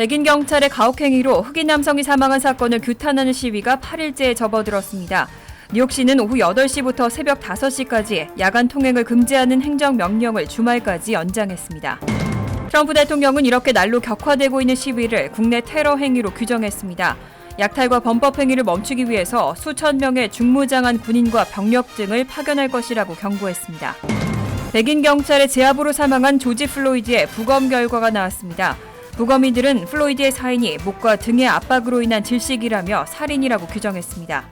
백인 경찰의 가혹행위로 흑인 남성이 사망한 사건을 규탄하는 시위가 8일째에 접어들었습니다. 뉴욕시는 오후 8시부터 새벽 5시까지 야간 통행을 금지하는 행정명령을 주말까지 연장했습니다. 트럼프 대통령은 이렇게 날로 격화되고 있는 시위를 국내 테러 행위로 규정했습니다. 약탈과 범법 행위를 멈추기 위해서 수천 명의 중무장한 군인과 병력 등을 파견할 것이라고 경고했습니다. 백인 경찰의 제압으로 사망한 조지 플로이드의 부검 결과가 나왔습니다. 부검인들은 플로이드의 사인이 목과 등의 압박으로 인한 질식이라며 살인이라고 규정했습니다.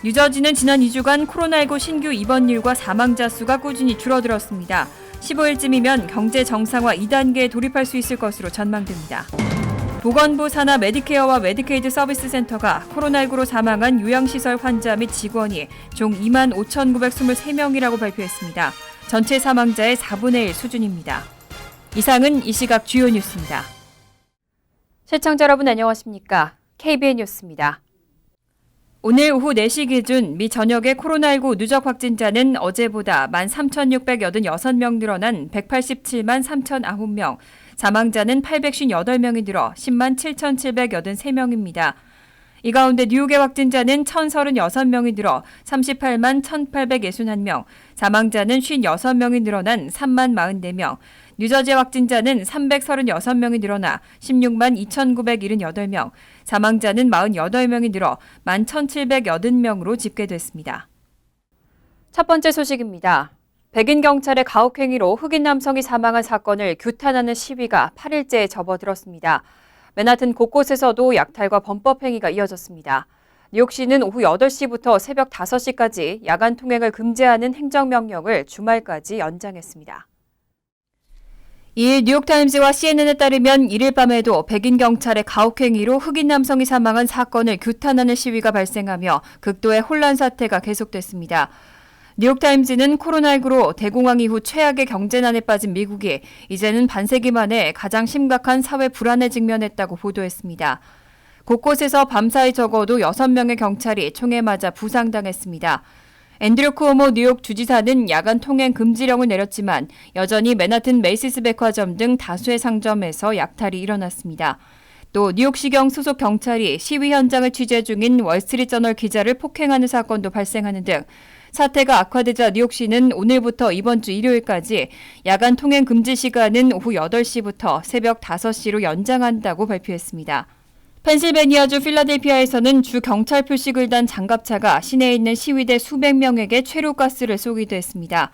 뉴저지는 지난 2주간 코로나19 신규 입원율과 사망자 수가 꾸준히 줄어들었습니다. 15일쯤이면 경제 정상화 2단계에 돌입할 수 있을 것으로 전망됩니다. 보건부 산하 메디케어와 메디케이드 서비스 센터가 코로나19로 사망한 요양시설 환자 및 직원이 총 25,923명이라고 발표했습니다. 전체 사망자의 4분의 1 수준입니다. 이상은 이 시각 주요 뉴스입니다. 시청자 여러분 안녕하십니까? KBN 뉴스입니다. 오늘 오후 4시 기준 미 전역의 코로나19 누적 확진자는 어제보다 13,686명 늘어난 187만 3,009명, 사망자는 858명이 늘어 10만 7,783명입니다. 이 가운데 뉴욕의 확진자는 1,036명이 늘어 38만 1,861명, 사망자는 56명이 늘어난 3만 44명, 뉴저지 확진자는 336명이 늘어나 16만 2,978명, 사망자는 48명이 늘어 11,780명으로 집계됐습니다. 첫 번째 소식입니다. 백인 경찰의 가혹행위로 흑인 남성이 사망한 사건을 규탄하는 시위가 8일째에 접어들었습니다. 맨하튼 곳곳에서도 약탈과 범법 행위가 이어졌습니다. 뉴욕시는 오후 8시부터 새벽 5시까지 야간 통행을 금지하는 행정명령을 주말까지 연장했습니다. 이일 뉴욕타임즈와 CNN에 따르면 이일 밤에도 백인 경찰의 가혹행위로 흑인 남성이 사망한 사건을 규탄하는 시위가 발생하며 극도의 혼란 사태가 계속됐습니다. 뉴욕타임즈는 코로나19로 대공황 이후 최악의 경제난에 빠진 미국이 이제는 반세기 만에 가장 심각한 사회 불안에 직면했다고 보도했습니다. 곳곳에서 밤사이 적어도 6명의 경찰이 총에 맞아 부상당했습니다. 앤드류 쿠오모 뉴욕 주지사는 야간 통행 금지령을 내렸지만 여전히 맨하튼 메이시스 백화점 등 다수의 상점에서 약탈이 일어났습니다. 또 뉴욕시경 소속 경찰이 시위 현장을 취재 중인 월스트리트저널 기자를 폭행하는 사건도 발생하는 등 사태가 악화되자 뉴욕시는 오늘부터 이번 주 일요일까지 야간 통행 금지 시간은 오후 8시부터 새벽 5시로 연장한다고 발표했습니다. 펜실베니아주 필라델피아에서는 주 경찰 표식을 단 장갑차가 시내에 있는 시위대 수백 명에게 최루가스를 쏘기도 했습니다.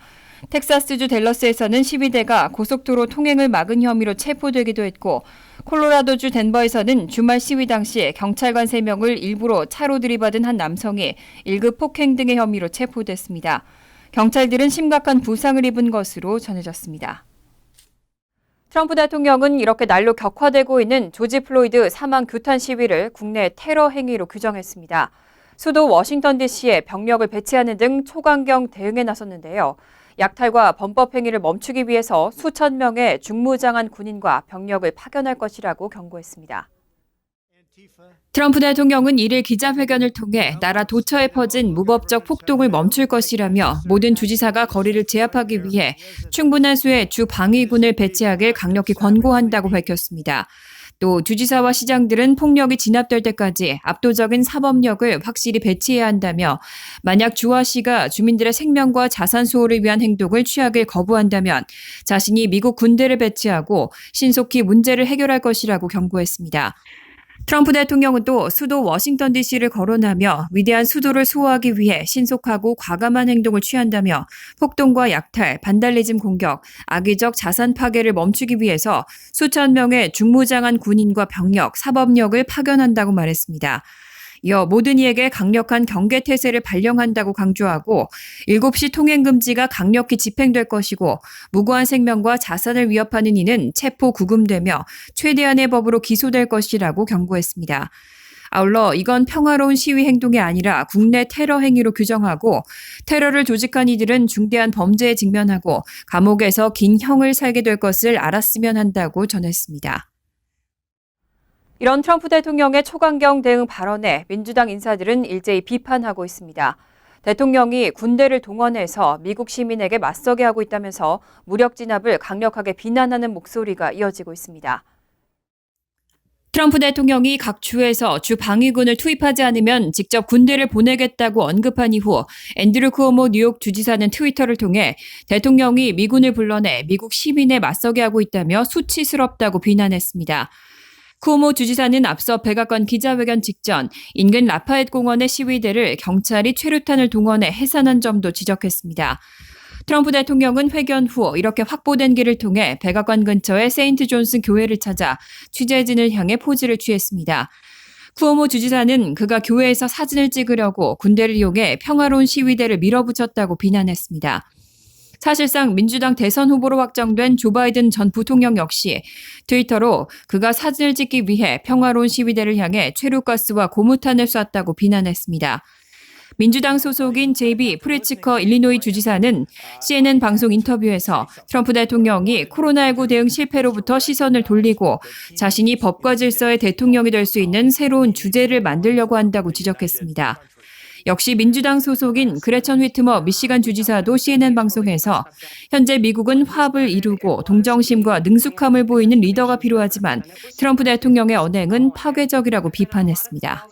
텍사스주 댈러스에서는 시위대가 고속도로 통행을 막은 혐의로 체포되기도 했고 콜로라도주 덴버에서는 주말 시위 당시 경찰관 3명을 일부러 차로 들이받은 한 남성이 1급 폭행 등의 혐의로 체포됐습니다. 경찰들은 심각한 부상을 입은 것으로 전해졌습니다. 트럼프 대통령은 이렇게 날로 격화되고 있는 조지 플로이드 사망 규탄 시위를 국내 테러 행위로 규정했습니다. 수도 워싱턴 DC에 병력을 배치하는 등 초강경 대응에 나섰는데요. 약탈과 범법 행위를 멈추기 위해서 수천 명의 중무장한 군인과 병력을 파견할 것이라고 경고했습니다. 트럼프 대통령은 이를 기자회견을 통해 나라 도처에 퍼진 무법적 폭동을 멈출 것이라며 모든 주지사가 거리를 제압하기 위해 충분한 수의 주 방위군을 배치하길 강력히 권고한다고 밝혔습니다. 또 주지사와 시장들은 폭력이 진압될 때까지 압도적인 사법력을 확실히 배치해야 한다며 만약 주화시가 주민들의 생명과 자산 수호를 위한 행동을 취하길 거부한다면 자신이 미국 군대를 배치하고 신속히 문제를 해결할 것이라고 경고했습니다. 트럼프 대통령은 또 수도 워싱턴 DC를 거론하며 위대한 수도를 수호하기 위해 신속하고 과감한 행동을 취한다며 폭동과 약탈, 반달리즘 공격, 악의적 자산 파괴를 멈추기 위해서 수천 명의 중무장한 군인과 병력, 사법력을 파견한다고 말했습니다. 이어 모든 이에게 강력한 경계태세를 발령한다고 강조하고 7시 통행금지가 강력히 집행될 것이고 무고한 생명과 자산을 위협하는 이는 체포 구금되며 최대한의 법으로 기소될 것이라고 경고했습니다. 아울러 이건 평화로운 시위 행동이 아니라 국내 테러 행위로 규정하고 테러를 조직한 이들은 중대한 범죄에 직면하고 감옥에서 긴 형을 살게 될 것을 알았으면 한다고 전했습니다. 이런 트럼프 대통령의 초강경 대응 발언에 민주당 인사들은 일제히 비판하고 있습니다. 대통령이 군대를 동원해서 미국 시민에게 맞서게 하고 있다면서 무력 진압을 강력하게 비난하는 목소리가 이어지고 있습니다. 트럼프 대통령이 각 주에서 주 방위군을 투입하지 않으면 직접 군대를 보내겠다고 언급한 이후 앤드류 쿠오모 뉴욕 주지사는 트위터를 통해 대통령이 미군을 불러내 미국 시민에 맞서게 하고 있다며 수치스럽다고 비난했습니다. 쿠오모 주지사는 앞서 백악관 기자회견 직전 인근 라파엣 공원의 시위대를 경찰이 최루탄을 동원해 해산한 점도 지적했습니다. 트럼프 대통령은 회견 후 이렇게 확보된 길을 통해 백악관 근처의 세인트 존스 교회를 찾아 취재진을 향해 포즈를 취했습니다. 쿠오모 주지사는 그가 교회에서 사진을 찍으려고 군대를 이용해 평화로운 시위대를 밀어붙였다고 비난했습니다. 사실상 민주당 대선 후보로 확정된 조 바이든 전 부통령 역시 트위터로 그가 사진을 찍기 위해 평화로운 시위대를 향해 최루가스와 고무탄을 쐈다고 비난했습니다. 민주당 소속인 제이비 프리츠커 일리노이 주지사는 CNN 방송 인터뷰에서 트럼프 대통령이 코로나19 대응 실패로부터 시선을 돌리고 자신이 법과 질서의 대통령이 될 수 있는 새로운 주제를 만들려고 한다고 지적했습니다. 역시 민주당 소속인 그레천 휘트머 미시간 주지사도 CNN 방송에서 현재 미국은 화합을 이루고 동정심과 능숙함을 보이는 리더가 필요하지만 트럼프 대통령의 언행은 파괴적이라고 비판했습니다.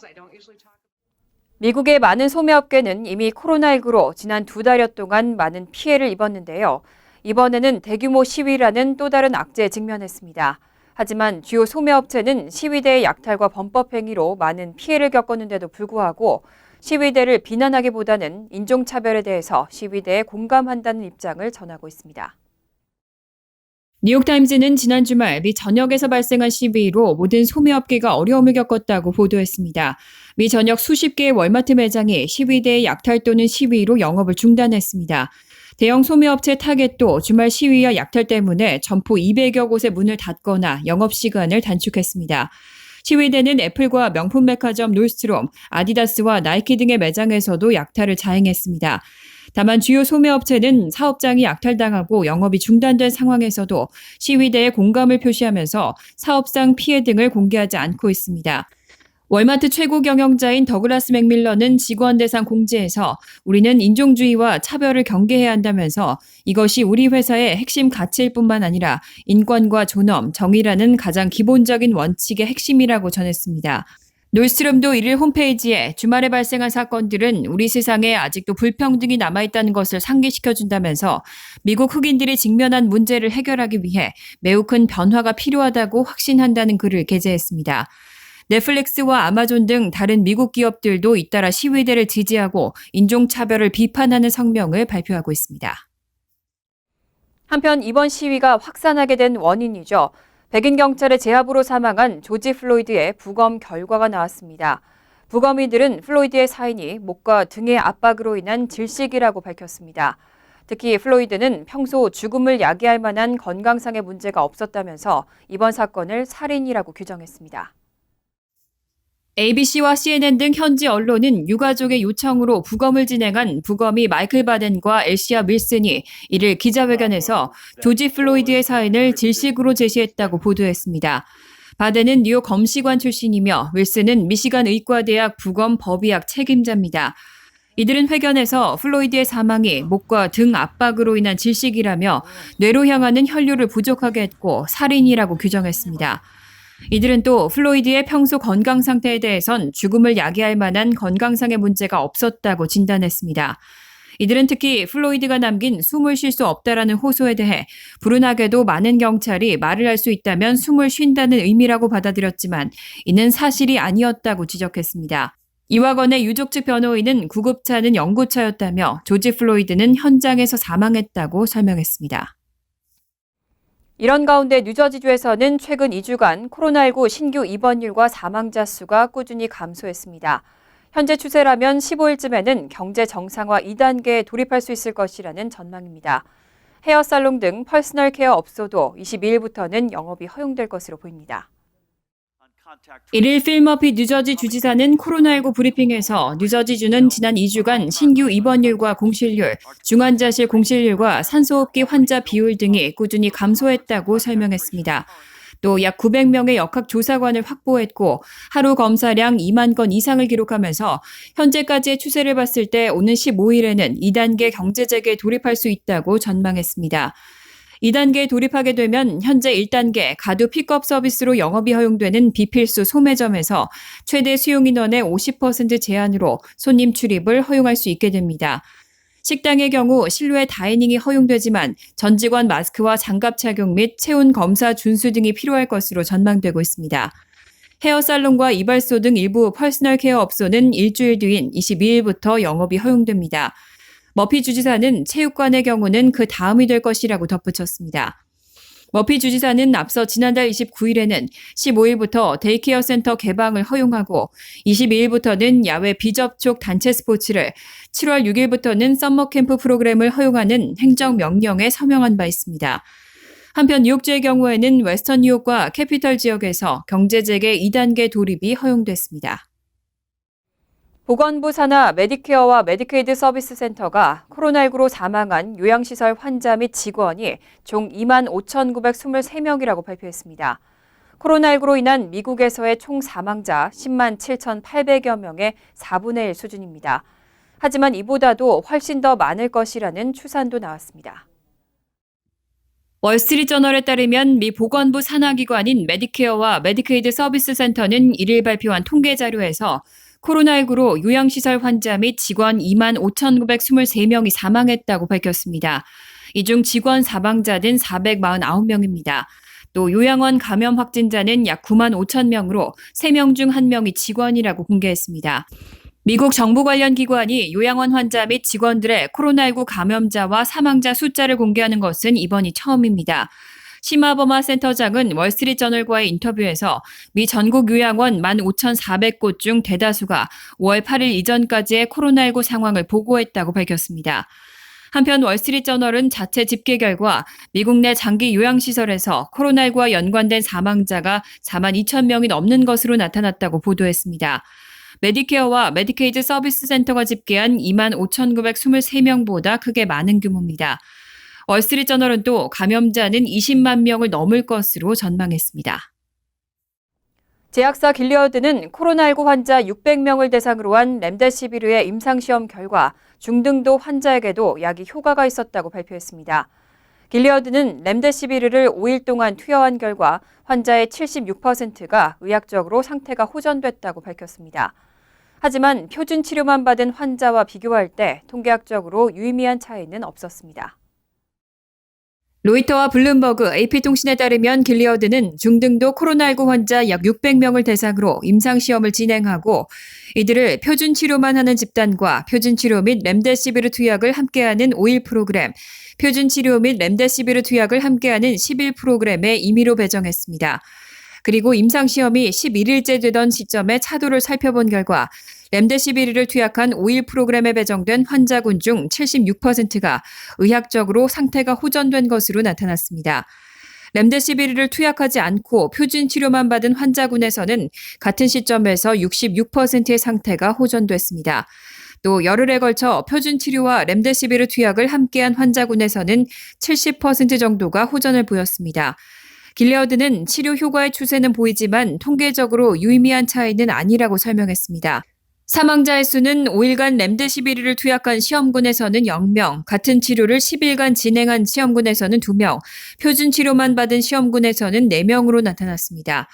미국의 많은 소매업계는 이미 코로나19로 지난 2달여 동안 많은 피해를 입었는데요. 이번에는 대규모 시위라는 또 다른 악재에 직면했습니다. 하지만 주요 소매업체는 시위대의 약탈과 범법행위로 많은 피해를 겪었는데도 불구하고 시위대를 비난하기보다는 인종차별에 대해서 시위대에 공감한다는 입장을 전하고 있습니다. 뉴욕타임즈는 지난 주말 미 전역에서 발생한 시위로 모든 소매업계가 어려움을 겪었다고 보도했습니다. 미 전역 수십 개의 월마트 매장이 시위대의 약탈 또는 시위로 영업을 중단했습니다. 대형 소매업체 타겟도 주말 시위와 약탈 때문에 점포 200여 곳의 문을 닫거나 영업시간을 단축했습니다. 시위대는 애플과 명품 백화점 놀스트롬, 아디다스와 나이키 등의 매장에서도 약탈을 자행했습니다. 다만 주요 소매업체는 사업장이 약탈당하고 영업이 중단된 상황에서도 시위대에 공감을 표시하면서 사업상 피해 등을 공개하지 않고 있습니다. 월마트 최고 경영자인 더글라스 맥밀런은 직원 대상 공지에서 우리는 인종주의와 차별을 경계해야 한다면서 이것이 우리 회사의 핵심 가치일 뿐만 아니라 인권과 존엄, 정의라는 가장 기본적인 원칙의 핵심이라고 전했습니다. 놀스트롬도 1일 홈페이지에 주말에 발생한 사건들은 우리 세상에 아직도 불평등이 남아있다는 것을 상기시켜준다면서 미국 흑인들이 직면한 문제를 해결하기 위해 매우 큰 변화가 필요하다고 확신한다는 글을 게재했습니다. 넷플릭스와 아마존 등 다른 미국 기업들도 잇따라 시위대를 지지하고 인종차별을 비판하는 성명을 발표하고 있습니다. 한편 이번 시위가 확산하게 된 원인이죠. 백인 경찰의 제압으로 사망한 조지 플로이드의 부검 결과가 나왔습니다. 부검의들은 플로이드의 사인이 목과 등의 압박으로 인한 질식이라고 밝혔습니다. 특히 플로이드는 평소 죽음을 야기할 만한 건강상의 문제가 없었다면서 이번 사건을 살인이라고 규정했습니다. ABC와 CNN 등 현지 언론은 유가족의 요청으로 부검을 진행한 부검의 마이클 바덴과 엘시아 밀슨이 이를 기자회견에서 조지 플로이드의 사인을 질식으로 제시했다고 보도했습니다. 바덴은 뉴욕 검시관 출신이며 밀슨은 미시간 의과대학 부검 법의학 책임자입니다. 이들은 회견에서 플로이드의 사망이 목과 등 압박으로 인한 질식이라며 뇌로 향하는 혈류를 부족하게 했고 살인이라고 규정했습니다. 이들은 또 플로이드의 평소 건강 상태에 대해선 죽음을 야기할 만한 건강상의 문제가 없었다고 진단했습니다. 이들은 특히 플로이드가 남긴 숨을 쉴 수 없다라는 호소에 대해 불운하게도 많은 경찰이 말을 할 수 있다면 숨을 쉰다는 의미라고 받아들였지만 이는 사실이 아니었다고 지적했습니다. 이와 관해 유족 측 변호인은 구급차는 연구차였다며 조지 플로이드는 현장에서 사망했다고 설명했습니다. 이런 가운데 뉴저지주에서는 최근 2주간 코로나19 신규 입원율과 사망자 수가 꾸준히 감소했습니다. 현재 추세라면 15일쯤에는 경제 정상화 2단계에 돌입할 수 있을 것이라는 전망입니다. 헤어살롱 등 퍼스널 케어 업소도 22일부터는 영업이 허용될 것으로 보입니다. 1일 필 머피 뉴저지 주지사는 코로나19 브리핑에서 뉴저지주는 지난 2주간 신규 입원율과 공실률, 중환자실 공실률과 산소호흡기 환자 비율 등이 꾸준히 감소했다고 설명했습니다. 또 약 900명의 역학조사관을 확보했고 하루 검사량 2만 건 이상을 기록하면서 현재까지의 추세를 봤을 때 오는 15일에는 2단계 경제재개에 돌입할 수 있다고 전망했습니다. 2단계에 돌입하게 되면 현재 1단계 가두 픽업 서비스로 영업이 허용되는 비필수 소매점에서 최대 수용인원의 50% 제한으로 손님 출입을 허용할 수 있게 됩니다. 식당의 경우 실외 다이닝이 허용되지만 전 직원 마스크와 장갑 착용 및 체온 검사 준수 등이 필요할 것으로 전망되고 있습니다. 헤어살론과 이발소 등 일부 퍼스널 케어 업소는 일주일 뒤인 22일부터 영업이 허용됩니다. 머피 주지사는 체육관의 경우는 그 다음이 될 것이라고 덧붙였습니다. 머피 주지사는 앞서 지난달 29일에는 15일부터 데이케어 센터 개방을 허용하고 22일부터는 야외 비접촉 단체 스포츠를, 7월 6일부터는 썸머 캠프 프로그램을 허용하는 행정명령에 서명한 바 있습니다. 한편 뉴욕주의 경우에는 웨스턴 뉴욕과 캐피털 지역에서 경제재개 2단계 돌입이 허용됐습니다. 보건부 산하 메디케어와 메디케이드 서비스 센터가 코로나19로 사망한 요양시설 환자 및 직원이 총 25,923명이라고 발표했습니다. 코로나19로 인한 미국에서의 총 사망자 10만 7,800여 명의 4분의 1 수준입니다. 하지만 이보다도 훨씬 더 많을 것이라는 추산도 나왔습니다. 월스트리트저널에 따르면 미 보건부 산하기관인 메디케어와 메디케이드 서비스 센터는 1일 발표한 통계 자료에서 코로나19로 요양시설 환자 및 직원 2만 5,923명이 사망했다고 밝혔습니다. 이 중 직원 사망자는 449명입니다. 또 요양원 감염 확진자는 약 9만 5천 명으로 3명 중 1명이 직원이라고 공개했습니다. 미국 정부 관련 기관이 요양원 환자 및 직원들의 코로나19 감염자와 사망자 숫자를 공개하는 것은 이번이 처음입니다. 시마버마 센터장은 월스트리트저널과의 인터뷰에서 미 전국 요양원 15,400곳 중 대다수가 5월 8일 이전까지의 코로나19 상황을 보고했다고 밝혔습니다. 한편 월스트리트저널은 자체 집계 결과 미국 내 장기 요양시설에서 코로나19와 연관된 사망자가 4만 2천 명이 넘는 것으로 나타났다고 보도했습니다. 메디케어와 메디케이드 서비스 센터가 집계한 2만 5,923명보다 크게 많은 규모입니다. 월스트리트저널은 또 감염자는 20만 명을 넘을 것으로 전망했습니다. 제약사 길리어드는 코로나19 환자 600명을 대상으로 한 렘데시비르의 임상시험 결과 중등도 환자에게도 약이 효과가 있었다고 발표했습니다. 길리어드는 렘데시비르를 5일 동안 투여한 결과 환자의 76%가 의학적으로 상태가 호전됐다고 밝혔습니다. 하지만 표준 치료만 받은 환자와 비교할 때 통계학적으로 유의미한 차이는 없었습니다. 로이터와 블룸버그, AP통신에 따르면 길리어드는 중등도 코로나19 환자 약 600명을 대상으로 임상시험을 진행하고 이들을 표준 치료만 하는 집단과 표준 치료 및 렘데시비르 투약을 함께하는 5일 프로그램, 표준 치료 및 렘데시비르 투약을 함께하는 10일 프로그램에 임의로 배정했습니다. 그리고 임상시험이 11일째 되던 시점에 차도를 살펴본 결과 렘데시비르를 투약한 5일 프로그램에 배정된 환자군 중 76%가 의학적으로 상태가 호전된 것으로 나타났습니다. 렘데시비르를 투약하지 않고 표준 치료만 받은 환자군에서는 같은 시점에서 66%의 상태가 호전됐습니다. 또 열흘에 걸쳐 표준 치료와 렘데시비르 투약을 함께한 환자군에서는 70% 정도가 호전을 보였습니다. 길리어드는 치료 효과의 추세는 보이지만 통계적으로 유의미한 차이는 아니라고 설명했습니다. 사망자의 수는 5일간 렘데시비르를 투약한 시험군에서는 0명, 같은 치료를 10일간 진행한 시험군에서는 2명, 표준 치료만 받은 시험군에서는 4명으로 나타났습니다.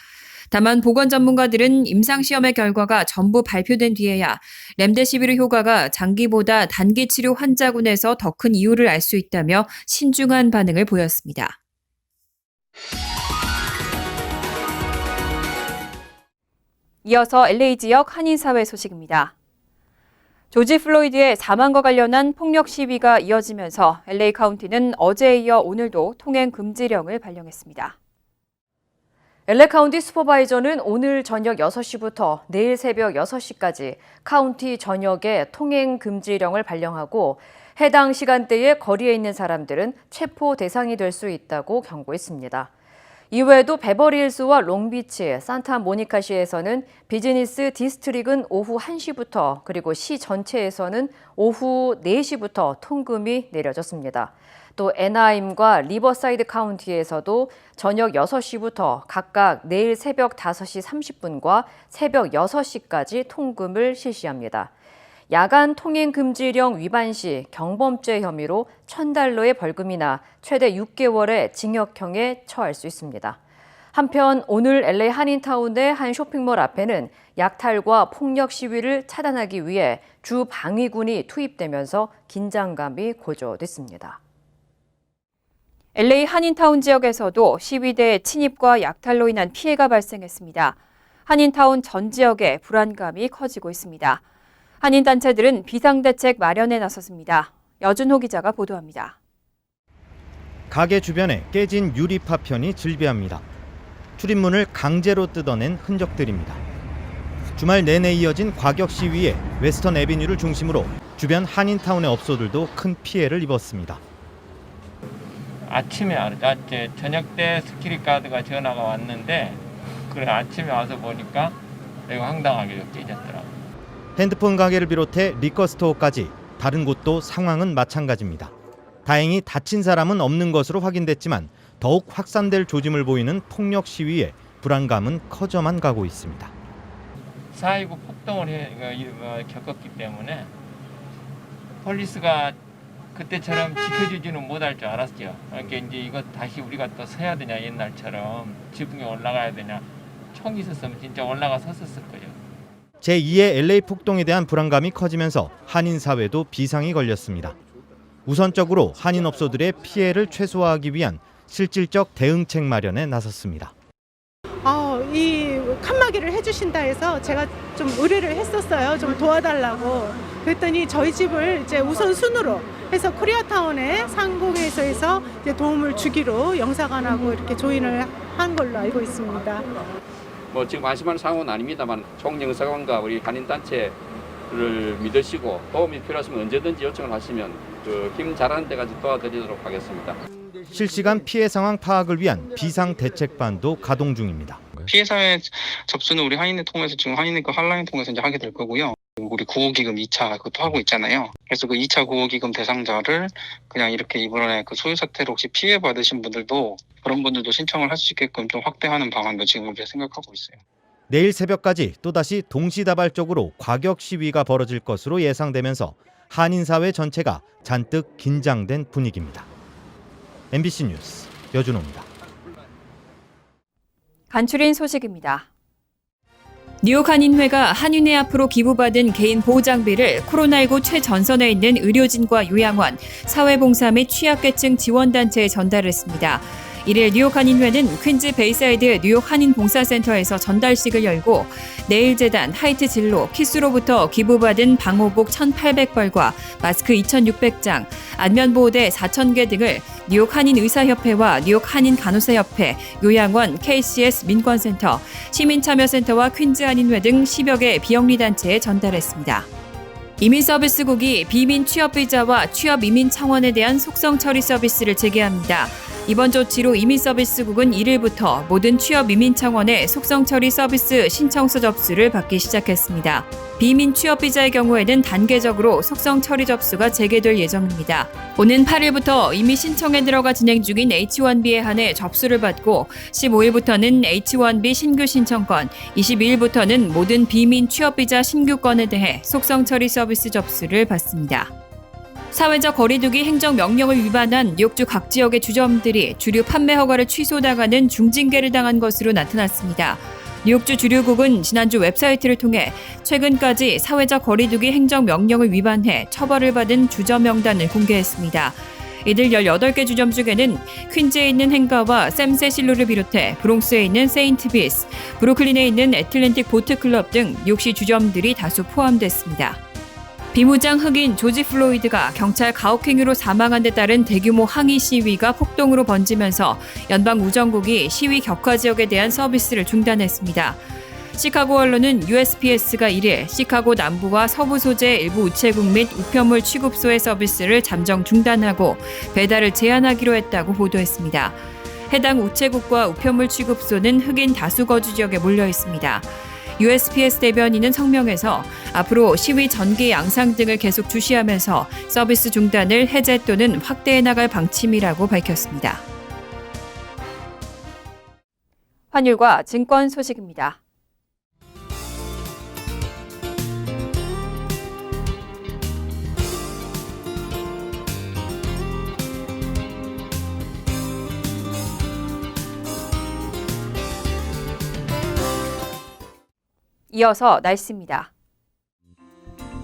다만 보건 전문가들은 임상시험의 결과가 전부 발표된 뒤에야 렘데시비르 효과가 장기보다 단기 치료 환자군에서 더 큰 이유를 알 수 있다며 신중한 반응을 보였습니다. 이어서 LA 지역 한인사회 소식입니다. 조지 플로이드의 사망과 관련한 폭력 시위가 이어지면서 LA 카운티는 어제에 이어 오늘도 통행 금지령을 발령했습니다. LA 카운티 슈퍼바이저는 오늘 저녁 6시부터 내일 새벽 6시까지 카운티 전역에 통행 금지령을 발령하고 해당 시간대에 거리에 있는 사람들은 체포 대상이 될 수 있다고 경고했습니다. 이외에도 베버리힐스와 롱비치, 산타모니카시에서는 비즈니스 디스트릭은 오후 1시부터 그리고 시 전체에서는 오후 4시부터 통금이 내려졌습니다. 또 애나임과 리버사이드 카운티에서도 저녁 6시부터 각각 내일 새벽 5시 30분과 새벽 6시까지 통금을 실시합니다. 야간 통행 금지령 위반 시 경범죄 혐의로 $1,000의 벌금이나 최대 6개월의 징역형에 처할 수 있습니다. 한편 오늘 LA 한인타운의 한 쇼핑몰 앞에는 약탈과 폭력 시위를 차단하기 위해 주 방위군이 투입되면서 긴장감이 고조됐습니다. LA 한인타운 지역에서도 시위대 침입과 약탈로 인한 피해가 발생했습니다. 한인타운 전 지역에 불안감이 커지고 있습니다. 한인단체들은 비상대책 마련에 나섰습니다. 여준호 기자가 보도합니다. 가게 주변에 깨진 유리 파편이 즐비합니다. 출입문을 강제로 뜯어낸 흔적들입니다. 주말 내내 이어진 과격 시위에 웨스턴 애비뉴를 중심으로 주변 한인타운의 업소들도 큰 피해를 입었습니다. 아침에 저녁 때 스키리 가드가 전화가 왔는데 그래 아침에 와서 보니까 이거 황당하게 깨졌더라고요. 핸드폰 가게를 비롯해 리커스토어까지 다른 곳도 상황은 마찬가지입니다. 다행히 다친 사람은 없는 것으로 확인됐지만 더욱 확산될 조짐을 보이는 폭력 시위에 불안감은 커져만 가고 있습니다. 4.29 폭동을 겪었기 때문에 폴리스가 그때처럼 지켜주지는 못할 줄 알았죠. 그러니까 이제 이거 다시 우리가 또 서야 되냐 옛날처럼 지붕에 올라가야 되냐. 총이 있었으면 진짜 올라가 섰었을 거예요. 제2의 LA 폭동에 대한 불안감이 커지면서 한인 사회도 비상이 걸렸습니다. 우선적으로 한인 업소들의 피해를 최소화하기 위한 실질적 대응책 마련에 나섰습니다. 이 칸막이를 해주신다 해서 제가 좀 의뢰를 했었어요. 좀 도와달라고. 그랬더니 저희 집을 이제 우선순위로 해서 코리아타운의 상공회의소에서 이제 도움을 주기로 영사관하고 이렇게 조인을 한 걸로 알고 있습니다. 지금 안심하는 상황은 아닙니다만 총영사관과 우리 한인단체를 믿으시고 도움이 필요하시면 언제든지 요청을 하시면 힘 잘하는 데까지 도와드리도록 하겠습니다. 실시간 피해 상황 파악을 위한 비상대책반도 가동 중입니다. 피해 사회 접수는 우리 한인회 통해서 지금 한인회 그 한라인 통해서 이제 하게 될 거고요. 우리 구호기금 2차 그것도 하고 있잖아요. 그래서 그 2차 구호기금 대상자를 그냥 이렇게 이번에 그 소유 사태로 혹시 피해 받으신 분들도 그런 분들도 신청을 할 수 있게끔 좀 확대하는 방안도 지금 우리가 생각하고 있어요. 내일 새벽까지 또다시 동시다발적으로 과격 시위가 벌어질 것으로 예상되면서 한인 사회 전체가 잔뜩 긴장된 분위기입니다. MBC 뉴스 여준호입니다. 간추린 소식입니다. 뉴욕 한인회가 한인회 앞으로 기부받은 개인 보호장비를 코로나19 최전선에 있는 의료진과 요양원, 사회봉사 및 취약계층 지원단체에 전달했습니다. 이를 뉴욕 한인회는 퀸즈 베이사이드 뉴욕 한인봉사센터에서 전달식을 열고 내일 재단 하이트 진로 키스로부터 기부받은 방호복 1,800벌과 마스크 2,600장, 안면보호대 4,000개 등을 뉴욕 한인의사협회와 뉴욕 한인간호사협회, 요양원, KCS 민권센터, 시민참여센터와 퀸즈 한인회 등 10여 개 비영리단체에 전달했습니다. 이민서비스국이 비민 취업비자와 취업이민 청원에 대한 속성 처리 서비스를 재개합니다. 이번 조치로 이민서비스국은 1일부터 모든 취업이민 청원의 속성 처리 서비스 신청서 접수를 받기 시작했습니다. 비민 취업비자의 경우에는 단계적으로 속성 처리 접수가 재개될 예정입니다. 오는 8일부터 이미 신청에 들어가 진행 중인 H-1B에 한해 접수를 받고 15일부터는 H-1B 신규 신청권, 22일부터는 모든 비민 취업비자 신규 건에 대해 속성 처리 서비스 접수를 받습니다. 사회적 거리두기 행정명령을 위반한 뉴욕주 각 지역의 주점들이 주류 판매 허가를 취소당하는 중징계를 당한 것으로 나타났습니다. 뉴욕주 주류국은 지난주 웹사이트를 통해 최근까지 사회적 거리두기 행정명령을 위반해 처벌을 받은 주점 명단을 공개했습니다. 이들 18개 주점 중에는 퀸즈에 있는 행가와 샘 세실로를 비롯해 브롱스에 있는 세인트비스, 브루클린에 있는 애틀랜틱 보트클럽 등 뉴욕시 주점들이 다수 포함됐습니다. 비무장 흑인 조지 플로이드가 경찰 가혹행위로 사망한 데 따른 대규모 항의 시위가 폭동으로 번지면서 연방우정국이 시위 격화 지역에 대한 서비스를 중단했습니다. 시카고 언론은 USPS가 1일 시카고 남부와 서부 소재 일부 우체국 및 우편물 취급소의 서비스를 잠정 중단하고 배달을 제한하기로 했다고 보도했습니다. 해당 우체국과 우편물 취급소는 흑인 다수 거주 지역에 몰려 있습니다. USPS 대변인은 성명에서 앞으로 시위 전개 양상 등을 계속 주시하면서 서비스 중단을 해제 또는 확대해 나갈 방침이라고 밝혔습니다. 환율과 증권 소식입니다. 이어서 날씨입니다.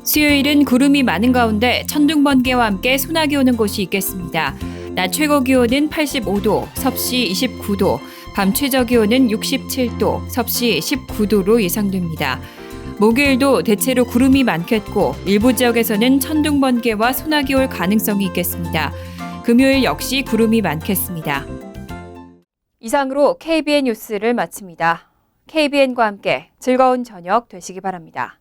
수요일은 구름이 많은 가운데 천둥 번개와 함께 소나기 오는 곳이 있겠습니다. 낮 최고 기온은 85도, 섭씨 29도, 밤 최저 기온은 67도, 섭씨 19도로 예상됩니다. 목요일도 대체로 구름이 많겠고 일부 지역에서는 천둥 번개와 소나기 올 가능성이 있겠습니다. 금요일 역시 구름이 많겠습니다. 이상으로 KBN 뉴스를 마칩니다. KBN과 함께 즐거운 저녁 되시기 바랍니다.